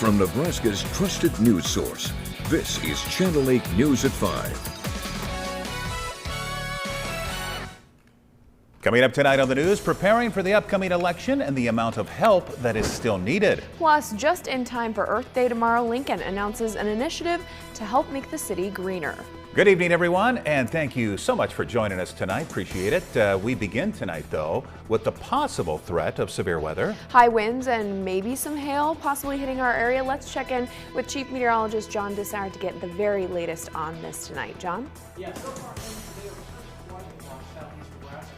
From Nebraska's trusted news source, this is Channel 8 News at 5. Coming up tonight on the news, preparing for the upcoming election and the amount of help that is still needed. Plus, just in time for Earth Day tomorrow, Lincoln announces an initiative to help make the city greener. Good evening, everyone, and thank you so much for joining us tonight. Appreciate it. We begin tonight, though, with the possible threat of severe weather. High winds and maybe some hail possibly hitting our area. Let's check in with Chief Meteorologist John Desire to get the very latest on this tonight. John? Yeah, so far today we're watching along southeast Nebraska.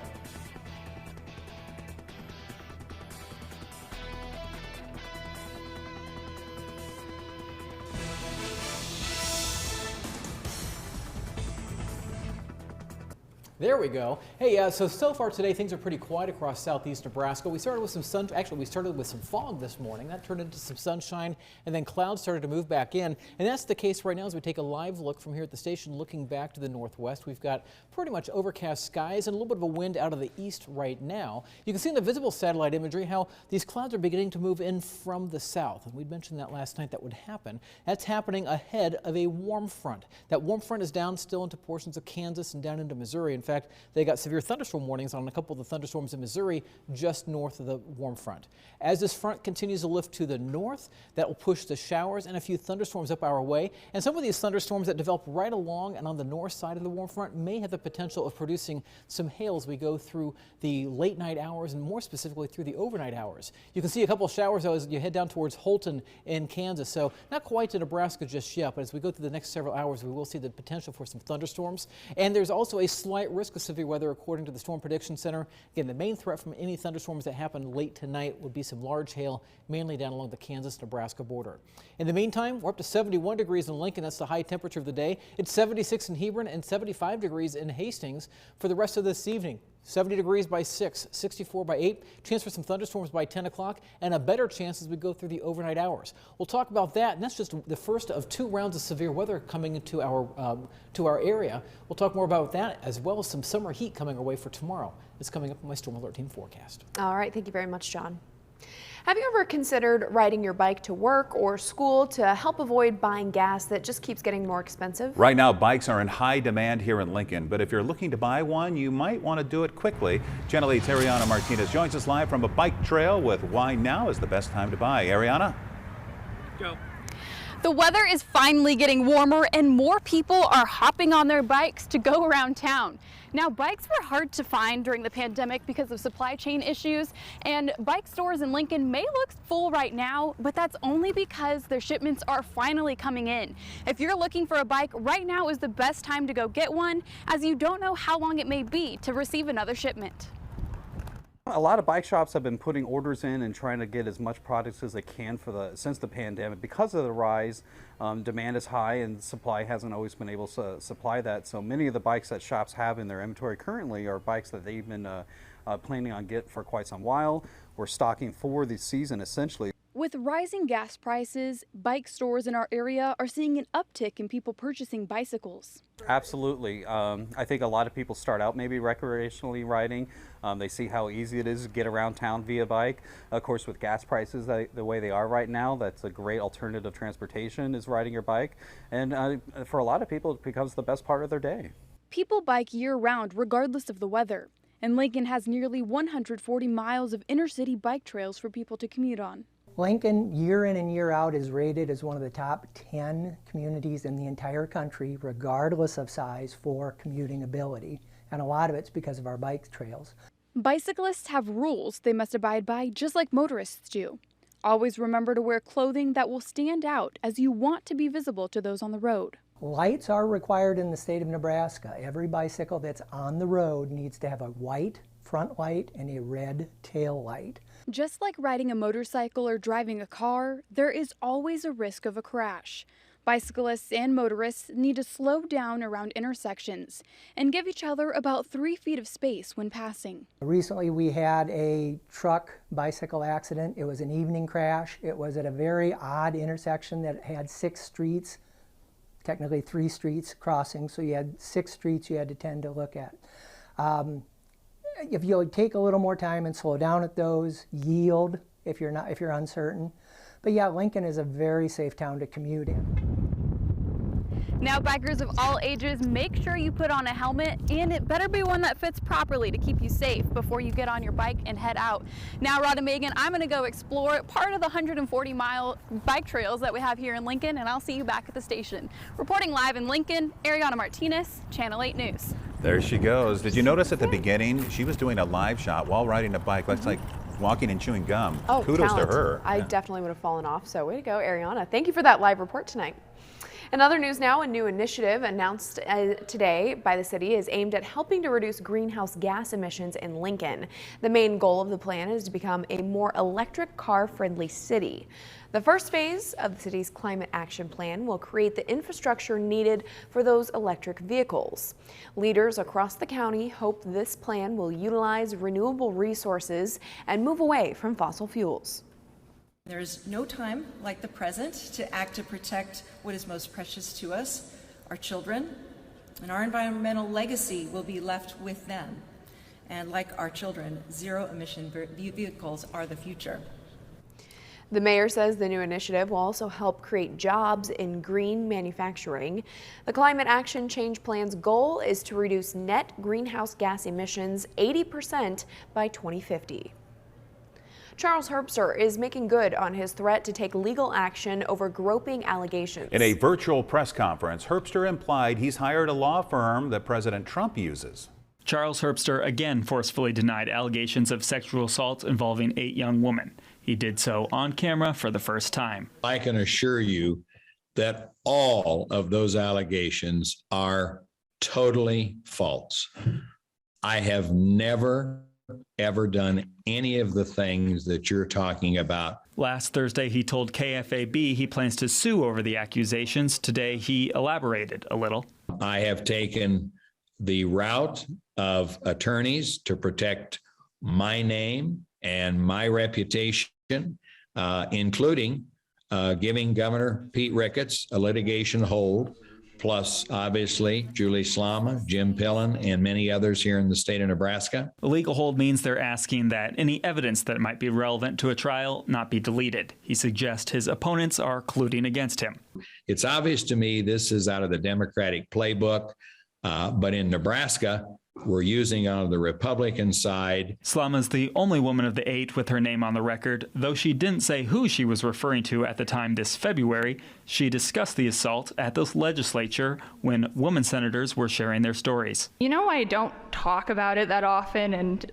There we go. Hey, so far today things are pretty quiet across southeast Nebraska. We started with some sun. Actually, we started with some fog this morning. That turned into some sunshine, and then clouds started to move back in. And that's the case right now as we take a live look from here at the station, looking back to the northwest. We've got pretty much overcast skies and a little bit of a wind out of the east right now. You can see in the visible satellite imagery how these clouds are beginning to move in from the south. And we'd mentioned that last night that would happen. That's happening ahead of a warm front. That warm front is down still into portions of Kansas and down into Missouri. In fact, they got severe thunderstorm warnings on a couple of the thunderstorms in Missouri just north of the warm front. As this front continues to lift to the north, that will push the showers and a few thunderstorms up our way. And some of these thunderstorms that develop right along and on the north side of the warm front may have the potential of producing some hail as we go through the late night hours and more specifically through the overnight hours. You can see a couple of showers as you head down towards Holton in Kansas. So not quite to Nebraska just yet, but as we go through the next several hours, we will see the potential for some thunderstorms. And there's also a slight risk of severe weather according to the Storm Prediction Center. Again, the main threat from any thunderstorms that happen late tonight would be some large hail, mainly down along the Kansas-Nebraska border. In the meantime, we're up to 71 degrees in Lincoln. That's the high temperature of the day. It's 76 in Hebron and 75 degrees in Hastings for the rest of this evening. 70 degrees by 6, 64 by 8, chance for some thunderstorms by 10 o'clock, and a better chance as we go through the overnight hours. We'll talk about that, and that's just the first of 2 rounds of severe weather coming into our area. We'll talk more about that, as well as some summer heat coming our way for tomorrow. It's coming up on my Storm Alert Team forecast. All right, thank you very much, John. Have you ever considered riding your bike to work or school to help avoid buying gas that just keeps getting more expensive? Right now, bikes are in high demand here in Lincoln, but if you're looking to buy one, you might want to do it quickly. Channel 8's Ariana Martinez joins us live from a bike trail with why now is the best time to buy. Ariana? Go. The weather is finally getting warmer and more people are hopping on their bikes to go around town. Now, bikes were hard to find during the pandemic because of supply chain issues, and bike stores in Lincoln may look full right now, but that's only because their shipments are finally coming in. If you're looking for a bike, right now is the best time to go get one, as you don't know how long it may be to receive another shipment. A lot of bike shops have been putting orders in and trying to get as much products as they can since the pandemic. Because of the rise, demand is high and supply hasn't always been able to supply that. So many of the bikes that shops have in their inventory currently are bikes that they've been planning on getting for quite some while. We're stocking for the season essentially. With rising gas prices, bike stores in our area are seeing an uptick in people purchasing bicycles. Absolutely. I think a lot of people start out maybe recreationally riding. They see how easy it is to get around town via bike. Of course, with gas prices the way they are right now, that's a great alternative transportation is riding your bike. And for a lot of people, it becomes the best part of their day. People bike year-round regardless of the weather, and Lincoln has nearly 140 miles of inner-city bike trails for people to commute on. Lincoln, year in and year out, is rated as one of the top 10 communities in the entire country, regardless of size, for commuting ability. And a lot of it's because of our bike trails. Bicyclists have rules they must abide by, just like motorists do. Always remember to wear clothing that will stand out, as you want to be visible to those on the road. Lights are required in the state of Nebraska. Every bicycle that's on the road needs to have a white front light and a red tail light. Just like riding a motorcycle or driving a car, there is always a risk of a crash. Bicyclists and motorists need to slow down around intersections and give each other about 3 feet of space when passing. Recently we had a truck bicycle accident. It was an evening crash. It was at a very odd intersection that had 6 streets, technically 3 streets crossing, so you had 6 streets you had to tend to look at. If you'll take a little more time and slow down at those, yield if you're uncertain. But yeah, Lincoln is a very safe town to commute in. Now, bikers of all ages, make sure you put on a helmet, and it better be one that fits properly to keep you safe before you get on your bike and head out. Now, Rod and Megan, I'm going to go explore part of the 140-mile bike trails that we have here in Lincoln, and I'll see you back at the station. Reporting live in Lincoln, Ariana Martinez, Channel 8 News. There she goes. Did you notice at the beginning, she was doing a live shot while riding a bike? That's like walking and chewing gum. Oh, kudos talent. to her. I definitely would have fallen off, so way to go, Ariana. Thank you for that live report tonight. In other news now, a new initiative announced today by the city is aimed at helping to reduce greenhouse gas emissions in Lincoln. The main goal of the plan is to become a more electric car-friendly city. The first phase of the city's climate action plan will create the infrastructure needed for those electric vehicles. Leaders across the county hope this plan will utilize renewable resources and move away from fossil fuels. There is no time like the present to act to protect what is most precious to us, our children, and our environmental legacy will be left with them. And like our children, zero-emission vehicles are the future. The mayor says the new initiative will also help create jobs in green manufacturing. The Climate Action Change Plan's goal is to reduce net greenhouse gas emissions 80% by 2050. Charles Herbster is making good on his threat to take legal action over groping allegations. In a virtual press conference, Herbster implied he's hired a law firm that President Trump uses. Charles Herbster again forcefully denied allegations of sexual assault involving 8 young women. He did so on camera for the first time. I can assure you that all of those allegations are totally false. I have never ever done any of the things that you're talking about. Last Thursday, he told KFAB he plans to sue over the accusations. Today, he elaborated a little. I have taken the route of attorneys to protect my name and my reputation, including giving Governor Pete Ricketts a litigation hold, plus obviously Julie Slama, Jim Pillen, and many others here in the state of Nebraska. A legal hold means they're asking that any evidence that might be relevant to a trial not be deleted. He suggests his opponents are colluding against him. It's obvious to me this is out of the Democratic playbook, but in Nebraska, we're using on the Republican side. Slama's the only woman of the 8 with her name on the record. Though she didn't say who she was referring to at the time this February, she discussed the assault at the legislature when women senators were sharing their stories. You know, I don't talk about it that often, and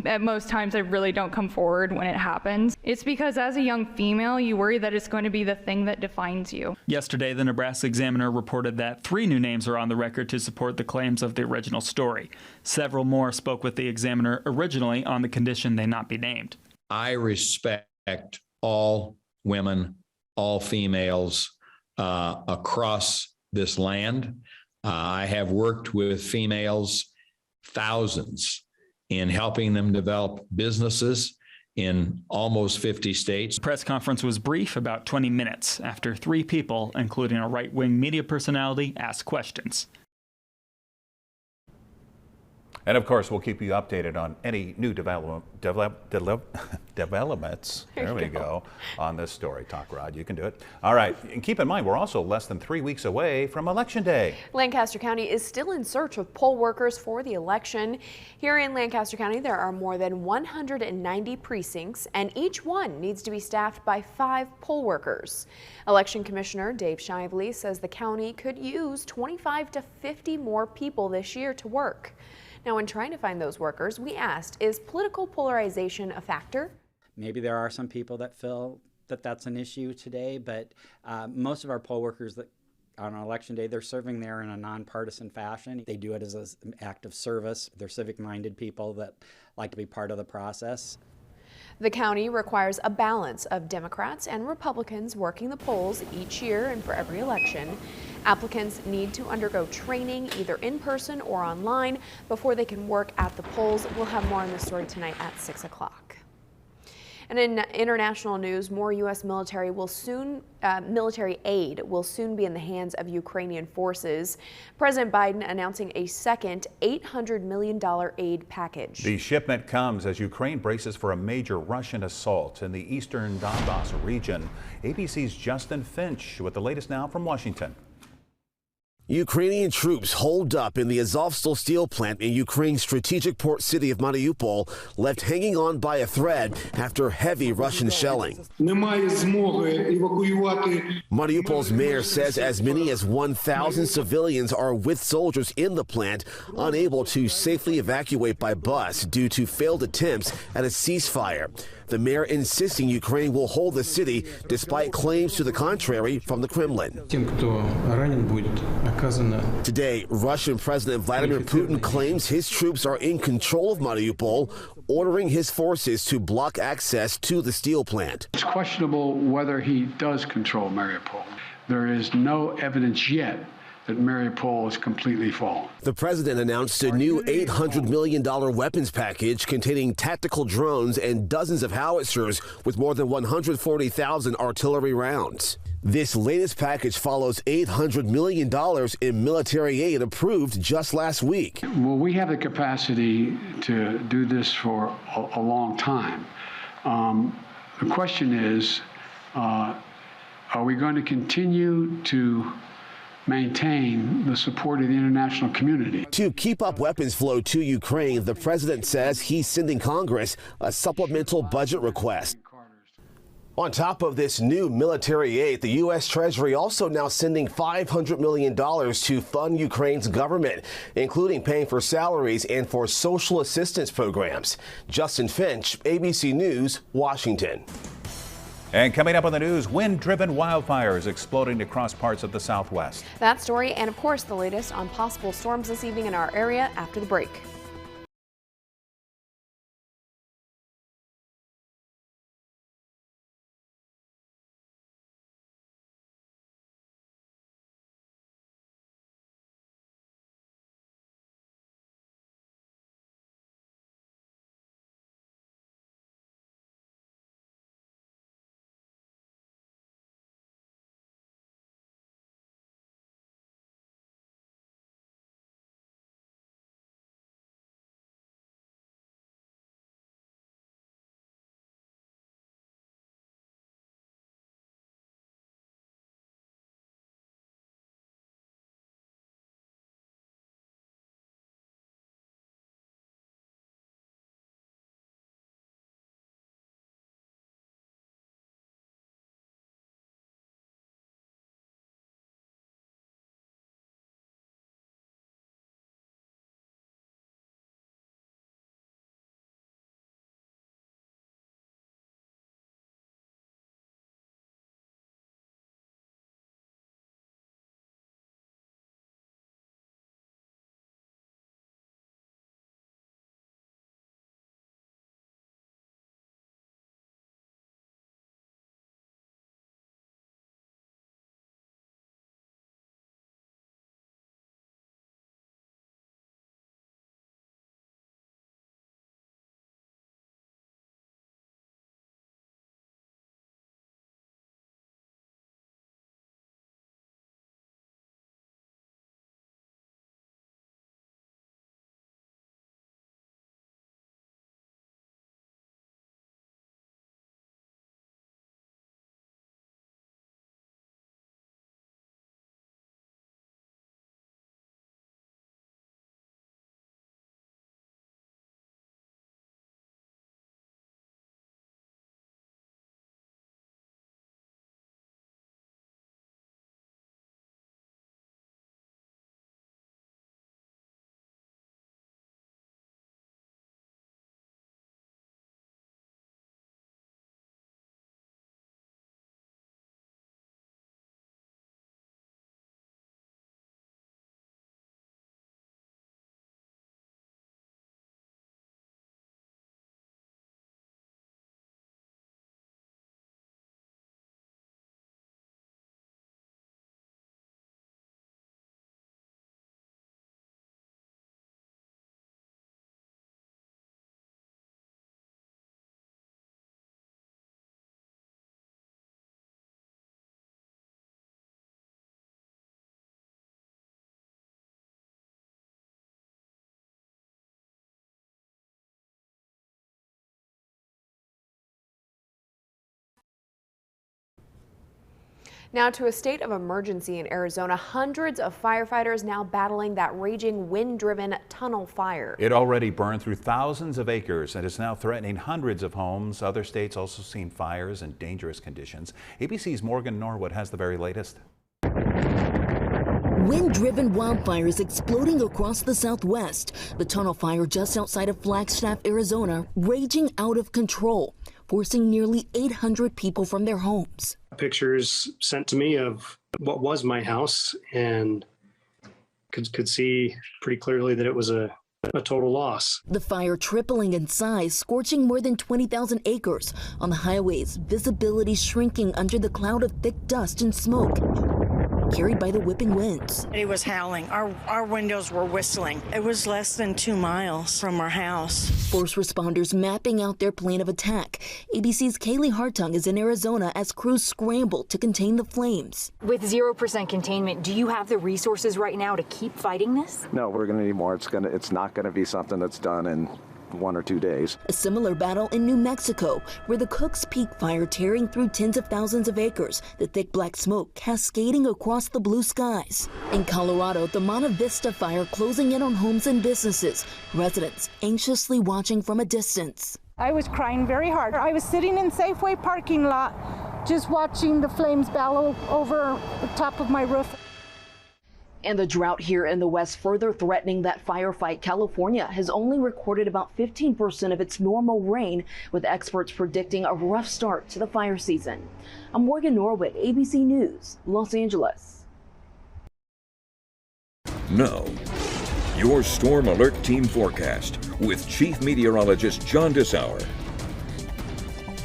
at most times I really don't come forward when it happens. It's because as a young female, you worry that it's going to be the thing that defines you. Yesterday, the Nebraska Examiner reported that 3 new names are on the record to support the claims of the original story. Several more spoke with the Examiner originally on the condition they not be named. I respect all women, all females across this land. I have worked with females, thousands, in helping them develop businesses in almost 50 states. The press conference was brief, about 20 minutes, after 3 people, including a right-wing media personality, asked questions. And of course, we'll keep you updated on any new developments. There we go. On this story. Talk, Rod, you can do it. All right, and keep in mind, we're also less than 3 weeks away from Election Day. Lancaster County is still in search of poll workers for the election. Here in Lancaster County, there are more than 190 precincts, and each one needs to be staffed by 5 poll workers. Election Commissioner Dave Shively says the county could use 25 to 50 more people this year to work. Now, in trying to find those workers, we asked, is political polarization a factor? Maybe there are some people that feel that that's an issue today, but most of our poll workers that on election day, they're serving there in a nonpartisan fashion. They do it as an act of service. They're civic-minded people that like to be part of the process. The county requires a balance of Democrats and Republicans working the polls each year and for every election. Applicants need to undergo training either in person or online before they can work at the polls. We'll have more on this story tonight at 6 o'clock. And in international news, more U.S. military aid will soon be in the hands of Ukrainian forces. President Biden announcing a second $800 million aid package. The shipment comes as Ukraine braces for a major Russian assault in the eastern Donbass region. ABC's Justin Finch with the latest now from Washington. Ukrainian troops holed up in the Azovstal steel plant in Ukraine's strategic port city of Mariupol, left hanging on by a thread after heavy Russian shelling. Mariupol's mayor says as many as 1,000 civilians are with soldiers in the plant, unable to safely evacuate by bus due to failed attempts at a ceasefire. The mayor insisting Ukraine will hold the city despite claims to the contrary from the Kremlin. Today, Russian President Vladimir Putin claims his troops are in control of Mariupol, ordering his forces to block access to the steel plant. It's questionable whether he does control Mariupol. There is no evidence yet that Mariupol is completely fallen. The president announced a new $800 million weapons package containing tactical drones and dozens of howitzers with more than 140,000 artillery rounds. This latest package follows $800 million in military aid approved just last week. Well, we have the capacity to do this for a long time. The question is, are we going to continue to maintain the support of the international community? To keep up weapons flow to Ukraine, the president says he's sending Congress a supplemental budget request. On top of this new military aid, the U.S. Treasury also now sending $500 million to fund Ukraine's government, including paying for salaries and for social assistance programs. Justin Finch, ABC News, Washington. And coming up on the news, wind-driven wildfires exploding across parts of the Southwest. That story and, of course, the latest on possible storms this evening in our area after the break. Now to a state of emergency in Arizona. Hundreds of firefighters now battling that raging wind-driven tunnel fire. It already burned through thousands of acres and is now threatening hundreds of homes. Other states also seen fires and dangerous conditions. ABC's Morgan Norwood has the very latest. Wind-driven wildfires exploding across the Southwest. The tunnel fire just outside of Flagstaff, Arizona, raging out of control, forcing nearly 800 people from their homes. Pictures sent to me of what was my house, and could see pretty clearly that it was a total loss. The fire tripling in size, scorching more than 20,000 acres. On the highways, visibility shrinking under the cloud of thick dust and smoke carried by the whipping winds. It was howling. Our windows were whistling. It was less than 2 miles from our house. Force responders mapping out their plan of attack. ABC's Kaylee Hartung is in Arizona as crews scramble to contain the flames. With 0% containment, do you have the resources right now to keep fighting this? No, we're going to need more. It's not going to be something that's done in 1 or 2 days. A similar battle in New Mexico, where the Cooks Peak fire tearing through tens of thousands of acres, the thick black smoke cascading across the blue skies. In Colorado, the Monte Vista fire closing in on homes and businesses, residents anxiously watching from a distance. I was crying very hard. I was sitting in Safeway parking lot, just watching the flames bellow over the top of my roof. And the drought here in the West further threatening that firefight. California has only recorded about 15% of its normal rain, with experts predicting a rough start to the fire season. I'm Morgan Norwood, ABC News, Los Angeles. Now, your Storm Alert Team forecast with Chief Meteorologist John Dessauer.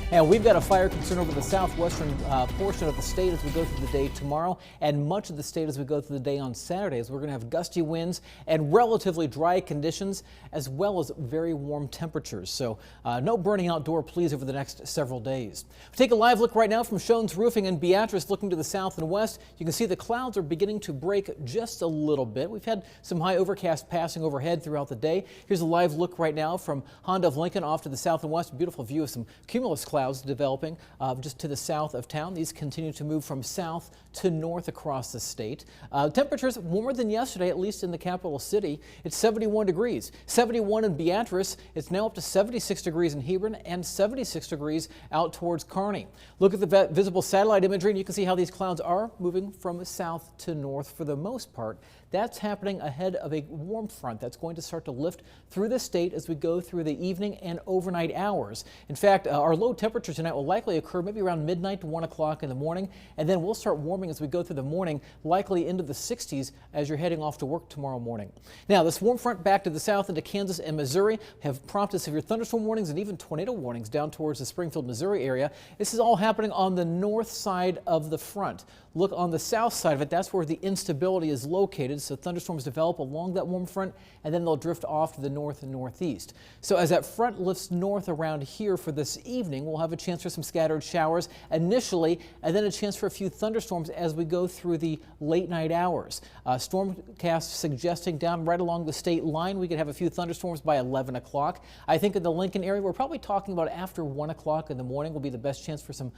And we've got a fire concern over the southwestern portion of the state as we go through the day tomorrow, and much of the state as we go through the day on Saturday, as we're going to have gusty winds and relatively dry conditions, as well as very warm temperatures. So no burning outdoor, please, over the next several days. We take a live look right now from Shones Roofing in Beatrice, looking to the south and west. You can see the clouds are beginning to break just a little bit. We've had some high overcast passing overhead throughout the day. Here's a live look right now from Honda of Lincoln off to the south and west. Beautiful view of some cumulus clouds developing just to the south of town. These continue to move from south to north across the state. Temperatures warmer than yesterday, at least in the capital city. It's 71 degrees. 71 in Beatrice. It's now up to 76 degrees in Hebron and 76 degrees out towards Kearney. Look at the visible satellite imagery and you can see how these clouds are moving from south to north for the most part. That's happening ahead of a warm front that's going to start to lift through the state as we go through the evening and overnight hours. In fact, our low temperature tonight will likely occur maybe around midnight to 1 o'clock in the morning, and then we'll start warming as we go through the morning, likely into the 60s as you're heading off to work tomorrow morning. Now, this warm front back to the south into Kansas and Missouri have prompted severe thunderstorm warnings and even tornado warnings down towards the Springfield, Missouri area. This is all happening on the north side of the front. Look on the south side of it, that's where the instability is located. So thunderstorms develop along that warm front and then they'll drift off to the north and northeast. So as that front lifts north around here for this evening, we'll have a chance for some scattered showers initially and then a chance for a few thunderstorms as we go through the late night hours. Stormcast suggesting down right along the state line we could have a few thunderstorms by 11 o'clock. I think in the Lincoln area we're probably talking about after 1 o'clock in the morning will be the best chance for some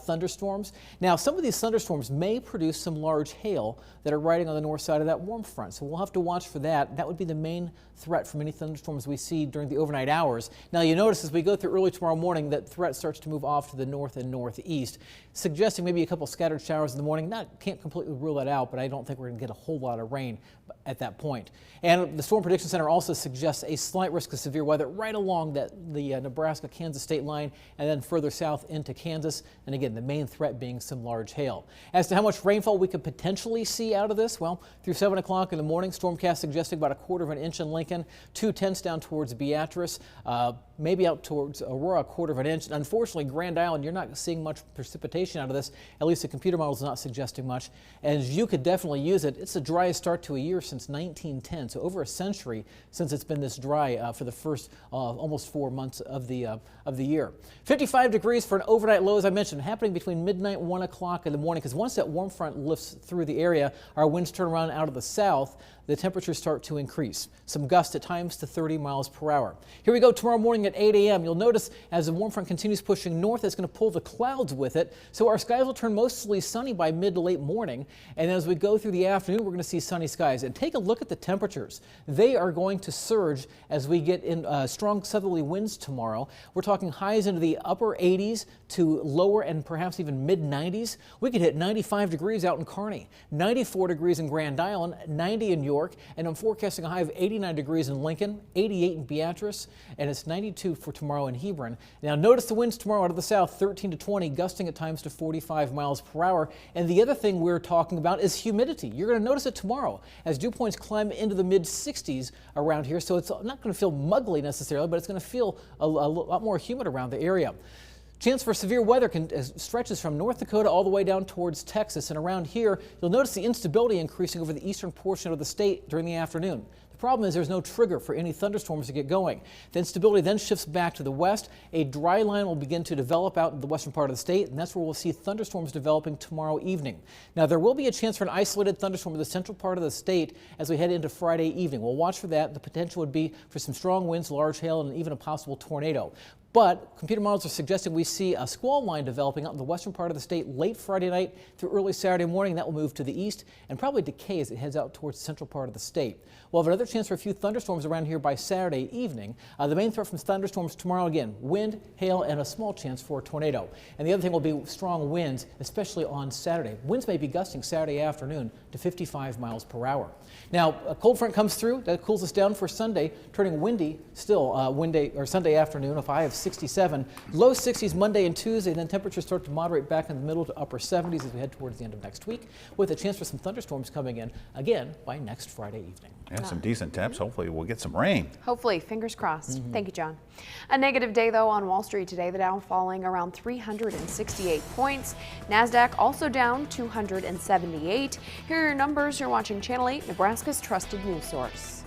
thunderstorms. Now some of these thunderstorms may produce some large hail that are riding on the north side of that warm front. So we'll have to watch for that. That would be the main threat from any thunderstorms we see during the overnight hours. Now you notice as we go through early tomorrow morning that threat starts to move off to the north and northeast, suggesting maybe a couple scattered showers in the morning. Can't completely rule that out, but I don't think we're going to get a whole lot of rain at that point. And the Storm Prediction Center also suggests a slight risk of severe weather right along the Nebraska-Kansas state line and then further south into Kansas. And again, the main threat being some large hail. As to how much rainfall we could potentially see out of this, well, through 7 o'clock in the morning, Stormcast suggesting about 1/4 inch in Lincoln, 2/10 down towards Beatrice, maybe out towards Aurora, 1/4 inch. And unfortunately, Grand Island, you're not seeing much precipitation out of this. At least the computer model is not suggesting much. And you could definitely use it. It's the driest start to a year since 1910, so over a century since it's been this dry for the first almost 4 months of the year. 55 degrees for an overnight low, as I mentioned, happening between midnight and 1 o'clock in the morning, because once that warm front lifts through the area, our winds turn around out of the south, the temperatures start to increase. Some gusts at times to 30 miles per hour. Here we go tomorrow morning at 8 a.m. You'll notice as the warm front continues pushing north, it's going to pull the clouds with it. So our skies will turn mostly sunny by mid to late morning. And as we go through the afternoon, we're going to see sunny skies. And take a look at the temperatures. They are going to surge as we get in strong southerly winds tomorrow. We're talking highs into the upper 80s to lower and perhaps even mid 90s. We could hit 95 degrees out in Kearney, 94 degrees in Grand Island, 90 in York, and I'm forecasting a high of 89 degrees in Lincoln, 88 in Beatrice, and it's 92 for tomorrow in Hebron. Now notice the winds tomorrow out of the south, 13 to 20, gusting at times to 45 miles per hour. And the other thing we're talking about is humidity. You're going to notice it tomorrow as dew points climb into the mid 60s around here. So it's not going to feel muggly necessarily, but it's going to feel a lot more humid around the area. Chance for severe weather stretches from North Dakota all the way down towards Texas. And around here, you'll notice the instability increasing over the eastern portion of the state during the afternoon. The problem is there's no trigger for any thunderstorms to get going. The instability then shifts back to the west. A dry line will begin to develop out in the western part of the state, and that's where we'll see thunderstorms developing tomorrow evening. Now, there will be a chance for an isolated thunderstorm in the central part of the state as we head into Friday evening. We'll watch for that. The potential would be for some strong winds, large hail, and even a possible tornado. But computer models are suggesting we see a squall line developing out in the western part of the state late Friday night through early Saturday morning. That will move to the east and probably decay as it heads out towards the central part of the state. We'll have another chance for a few thunderstorms around here by Saturday evening. The main threat from thunderstorms tomorrow, again, wind, hail, and a small chance for a tornado. And the other thing will be strong winds, especially on Saturday. Winds may be gusting Saturday afternoon to 55 miles per hour. Now, a cold front comes through. That cools us down for Sunday, turning windy still Sunday afternoon, a high of 67. Low 60s Monday and Tuesday, then temperatures start to moderate back in the middle to upper 70s as we head towards the end of next week, with a chance for some thunderstorms coming in again by next Friday evening. Yeah, some decent temps. Hopefully we'll get some rain. Hopefully, fingers crossed. Thank you, John. A negative day, though, on Wall Street today. The Dow falling around 368 points. NASDAQ also down 278. Here are your numbers. You're watching Channel 8, Nebraska's trusted news source.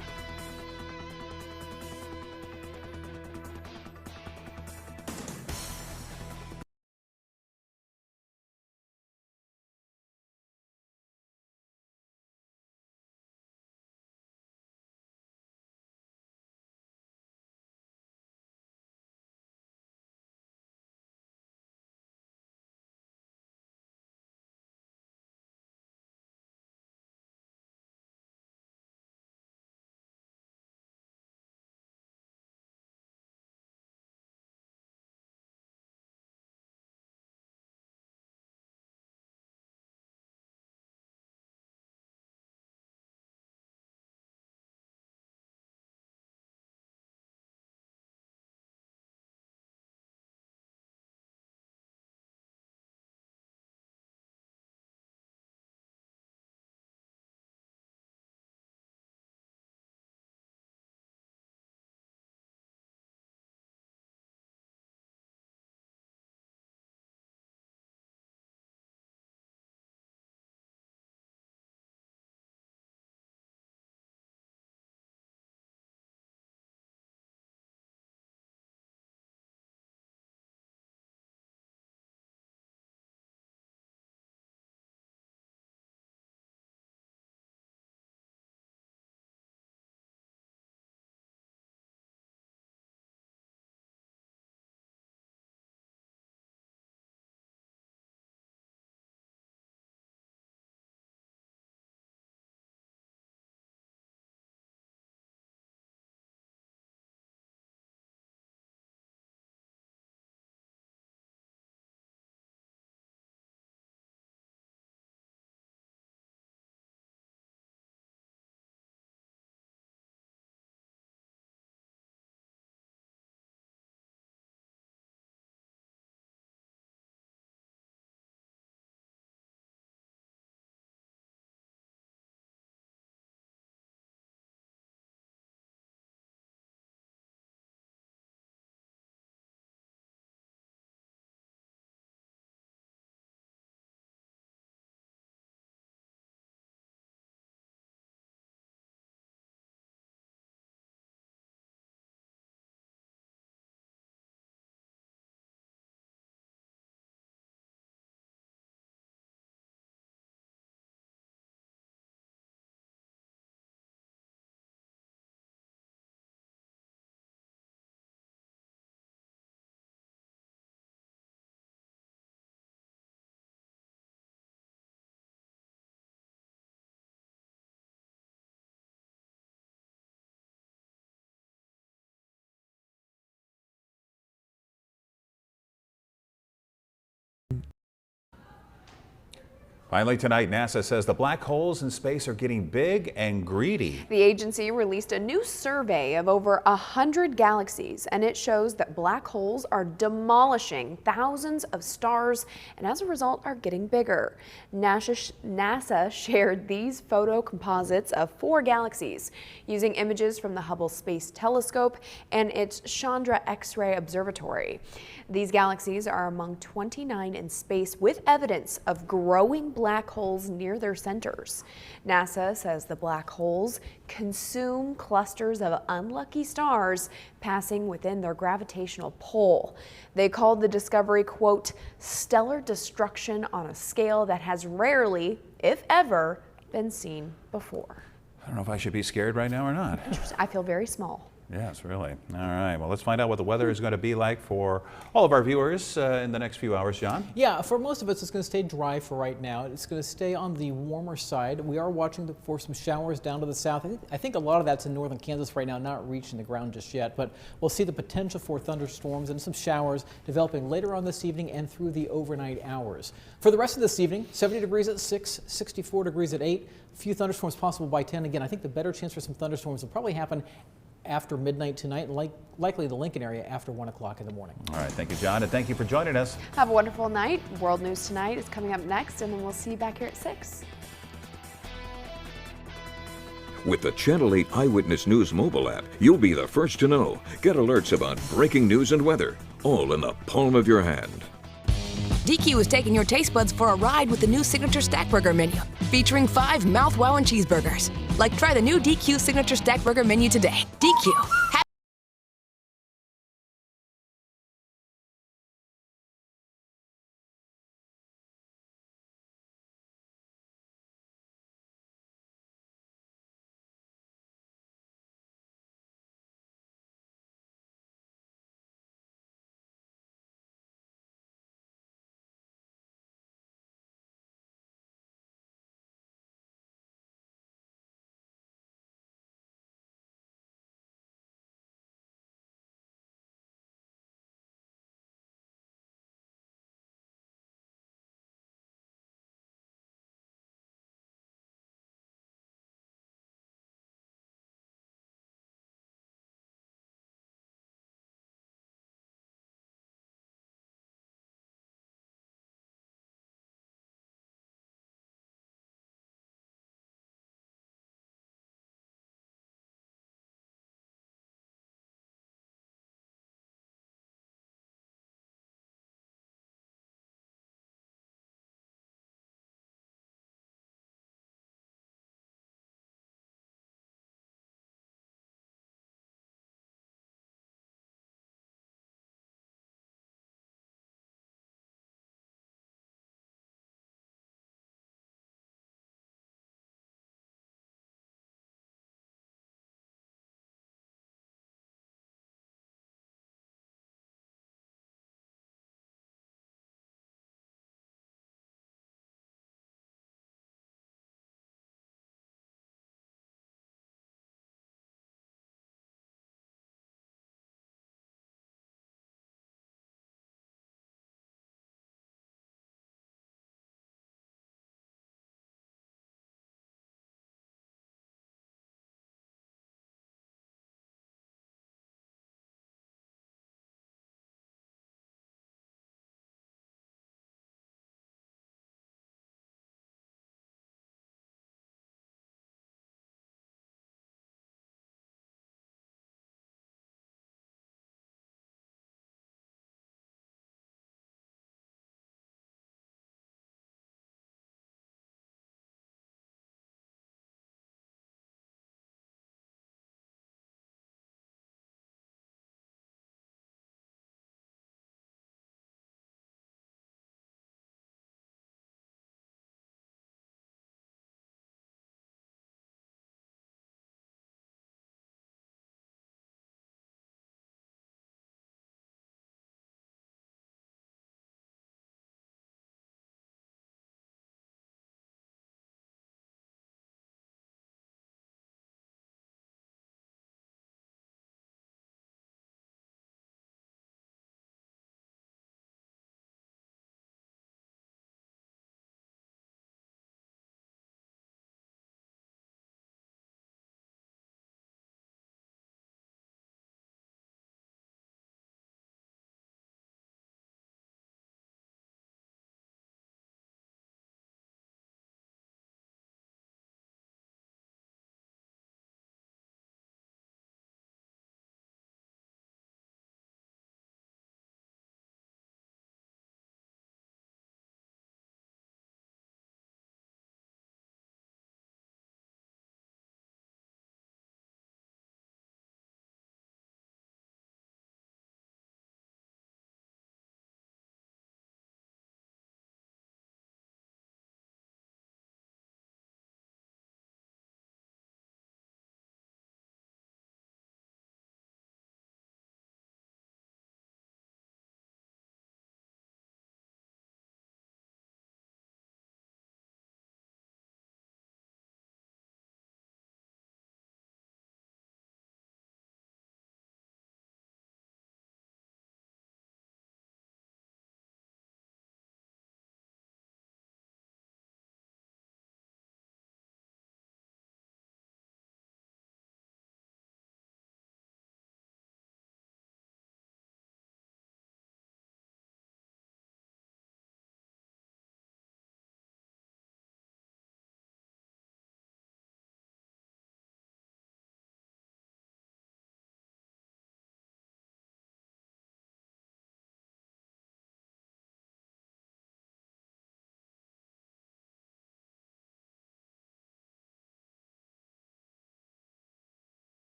Finally tonight, NASA says the black holes in space are getting big and greedy. The agency released a new survey of over 100 galaxies, and it shows that black holes are demolishing thousands of stars and as a result are getting bigger. NASA shared these photo composites of 4 galaxies using images from the Hubble Space Telescope and its Chandra X-ray Observatory. These galaxies are among 29 in space with evidence of growing black holes near their centers. NASA says the black holes consume clusters of unlucky stars passing within their gravitational pull. They called the discovery, quote, stellar destruction on a scale that has rarely, if ever, been seen before. I don't know if I should be scared right now or not. I feel very small. Yes, really. All right. Well, let's find out what the weather is going to be like for all of our viewers in the next few hours, John. Yeah, for most of us, it's going to stay dry for right now. It's going to stay on the warmer side. We are watching for some showers down to the south. I think a lot of that's in northern Kansas right now, not reaching the ground just yet, but we'll see the potential for thunderstorms and some showers developing later on this evening and through the overnight hours. For the rest of this evening, 70 degrees at 6, 64 degrees at 8. A few thunderstorms possible by 10. Again, I think the better chance for some thunderstorms will probably happen after midnight tonight, and likely the Lincoln area after 1 o'clock in the morning. All right, thank you, John, and thank you for joining us. Have a wonderful night. World News Tonight is coming up next, and then we'll see you back here at 6. With the Channel 8 Eyewitness News mobile app, you'll be the first to know. Get alerts about breaking news and weather, all in the palm of your hand. DQ is taking your taste buds for a ride with the new Signature Stack Burger menu, featuring 5 mouth-wowing cheeseburgers. Like, try the new DQ Signature Stack Burger menu today. DQ.